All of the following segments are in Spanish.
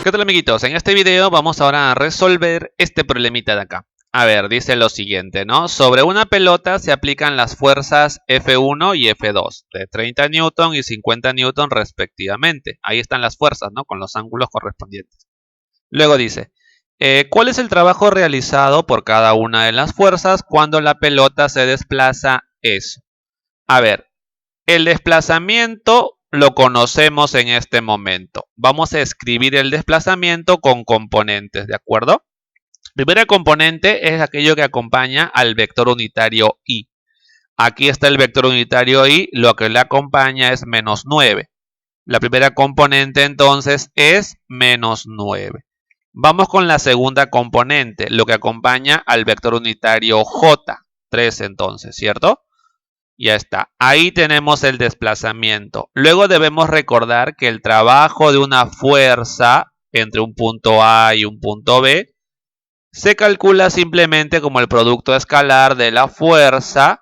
¿Qué tal, amiguitos? En este video vamos ahora a resolver este problemita de acá. A ver, dice lo siguiente, ¿no? Sobre una pelota se aplican las fuerzas F1 y F2 de 30 Newton y 50 Newton respectivamente. Ahí están las fuerzas, ¿no? Con los ángulos correspondientes. Luego dice, ¿cuál es el trabajo realizado por cada una de las fuerzas cuando la pelota se desplaza? Eso. A ver, el desplazamiento lo conocemos en este momento. Vamos a escribir el desplazamiento con componentes, ¿de acuerdo? Primera componente es aquello que acompaña al vector unitario y. Aquí está el vector unitario y, lo que le acompaña es menos 9. La primera componente entonces es menos 9. Vamos con la segunda componente, lo que acompaña al vector unitario j, 3 entonces, ¿cierto? Ya está. Ahí tenemos el desplazamiento. Luego debemos recordar que el trabajo de una fuerza entre un punto A y un punto B se calcula simplemente como el producto escalar de la fuerza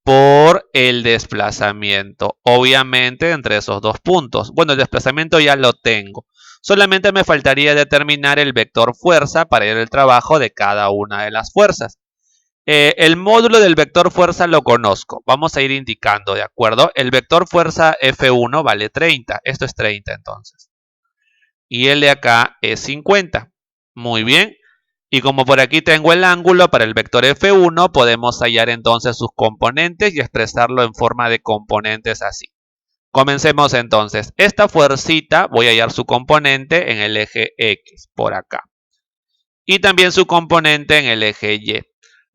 por el desplazamiento. Obviamente entre esos dos puntos. Bueno, el desplazamiento ya lo tengo. Solamente me faltaría determinar el vector fuerza para ir el trabajo de cada una de las fuerzas. El módulo del vector fuerza lo conozco. Vamos a ir indicando, ¿de acuerdo? El vector fuerza F1 vale 30. Esto es 30 entonces. Y el de acá es 50. Muy bien. Y como por aquí tengo el ángulo para el vector F1, podemos hallar entonces sus componentes y expresarlo en forma de componentes así. Comencemos entonces. Esta fuercita voy a hallar su componente en el eje X, por acá. Y también su componente en el eje Y.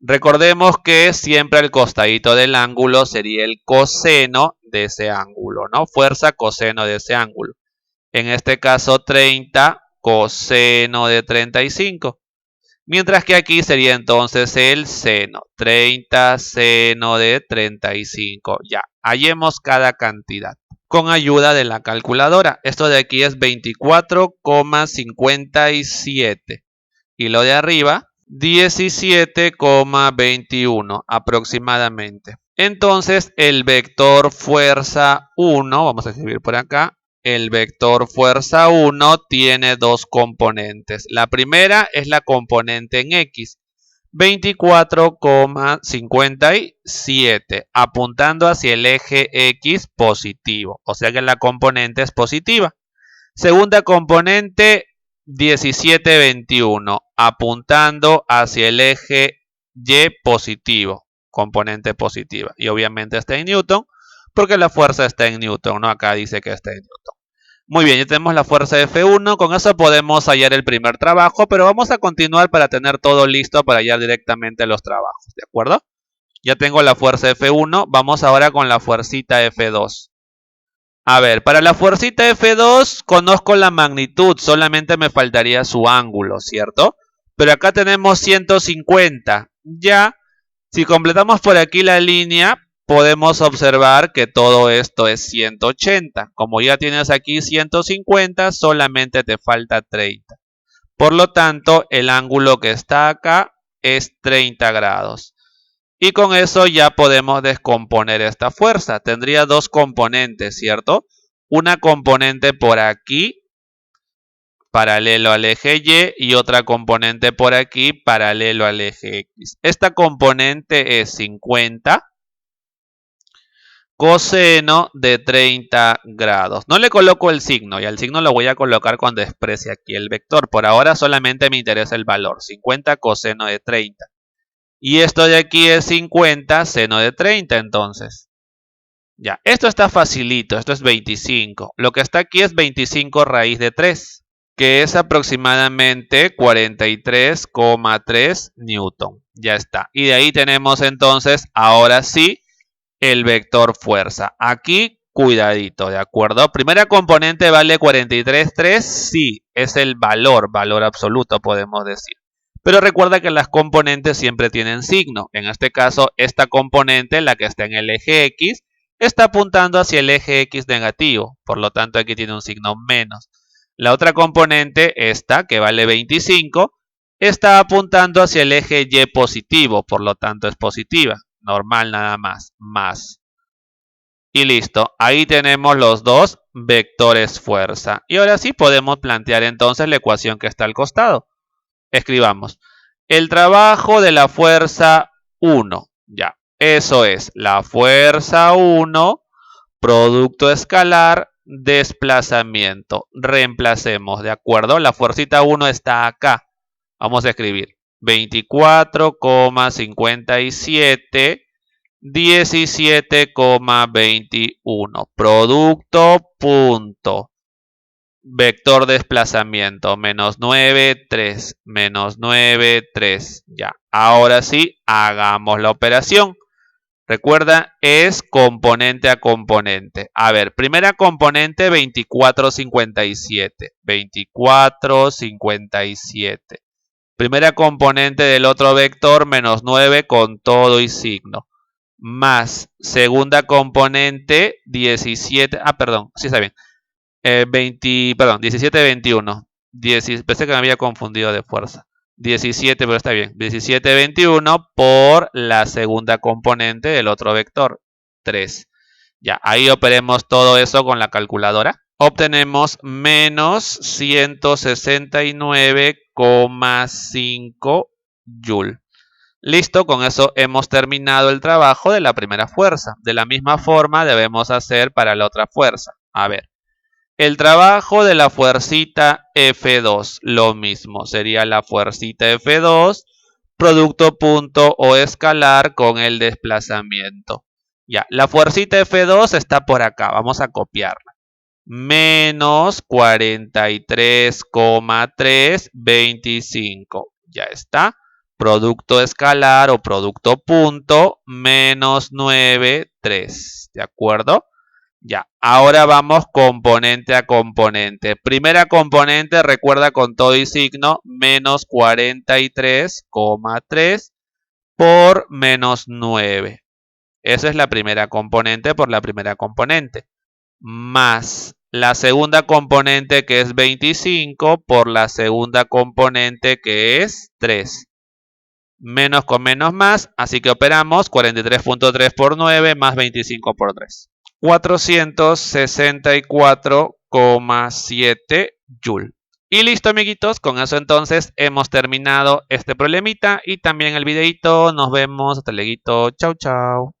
Recordemos que siempre el costadito del ángulo sería el coseno de ese ángulo, ¿no? Fuerza coseno de ese ángulo. En este caso 30 coseno de 35. Mientras que aquí sería entonces el seno. 30 seno de 35. Ya, hallemos cada cantidad con ayuda de la calculadora. Esto de aquí es 24,57. Y lo de arriba 17,21 aproximadamente. Entonces el vector fuerza 1, vamos a escribir por acá, el vector fuerza 1 tiene dos componentes. La primera es la componente en X, 24,57, apuntando hacia el eje X positivo, o sea que la componente es positiva. Segunda componente 17,21, apuntando hacia el eje Y positivo, componente positiva. Y obviamente está en Newton, porque la fuerza está en Newton, ¿no? Acá dice que está en Newton. Muy bien, ya tenemos la fuerza F1, con eso podemos hallar el primer trabajo, pero vamos a continuar para tener todo listo para hallar directamente los trabajos, ¿de acuerdo? Ya tengo la fuerza F1, vamos ahora con la fuercita F2. A ver, para la fuercita F2 conozco la magnitud, solamente me faltaría su ángulo, ¿cierto? Pero acá tenemos 150. Ya, si completamos por aquí la línea, podemos observar que todo esto es 180. Como ya tienes aquí 150, solamente te falta 30. Por lo tanto, el ángulo que está acá es 30 grados. Y con eso ya podemos descomponer esta fuerza. Tendría dos componentes, ¿cierto? Una componente por aquí, paralelo al eje Y otra componente por aquí, paralelo al eje X. Esta componente es 50 coseno de 30 grados. No le coloco el signo, y al signo lo voy a colocar cuando exprese aquí el vector. Por ahora solamente me interesa el valor, 50 coseno de 30. Y esto de aquí es 50 seno de 30 entonces. Ya, esto está facilito, esto es 25. Lo que está aquí es 25 raíz de 3, que es aproximadamente 43,3 Newton. Ya está. Y de ahí tenemos entonces, ahora sí, el vector fuerza. Aquí, cuidadito, ¿de acuerdo? Primera componente vale 43,3, sí, es el valor absoluto podemos decir. Pero recuerda que las componentes siempre tienen signo. En este caso, esta componente, la que está en el eje X, está apuntando hacia el eje X negativo. Por lo tanto, aquí tiene un signo menos. La otra componente, esta, que vale 25, está apuntando hacia el eje Y positivo. Por lo tanto, es positiva. Normal nada más. Más. Y listo, ahí tenemos los dos vectores fuerza. Y ahora sí podemos plantear entonces la ecuación que está al costado. Escribamos, el trabajo de la fuerza 1, ya, eso es, la fuerza 1, producto escalar, desplazamiento. Reemplacemos, ¿de acuerdo? La fuercita 1 está acá. Vamos a escribir 24,57 17,21. Producto, punto. Vector desplazamiento, menos 9, 3. Menos 9, 3. Ya, ahora sí, hagamos la operación. Recuerda, es componente a componente. A ver, primera componente 24,57. 24,57. Primera componente del otro vector, menos 9 con todo y signo. Más segunda componente 17, perdón, sí está bien, 17, 21, pensé que me había confundido de fuerza, 17, pero está bien, 17, 21 por la segunda componente del otro vector, 3, ya, ahí operemos todo eso con la calculadora, obtenemos menos 169,5 Joule. Listo, con eso hemos terminado el trabajo de la primera fuerza. De la misma forma debemos hacer para la otra fuerza. A ver, el trabajo de la fuercita F2, lo mismo, sería la fuercita F2, producto punto o escalar con el desplazamiento. Ya, la fuercita F2 está por acá, vamos a copiarla. Menos 43,325, ya está. Producto escalar o producto punto, menos 9, 3. ¿De acuerdo? Ya. Ahora vamos componente a componente. Primera componente, recuerda con todo y signo, menos 43,3 por menos 9. Esa es la primera componente por la primera componente. Más la segunda componente que es 25 por la segunda componente que es 3. Menos con menos más, así que operamos 43,3 por 9 más 25 por 3. 464,7 Joule. Y listo, amiguitos, con eso entonces hemos terminado este problemita y también el videito. Nos vemos, hasta luego, chau chau.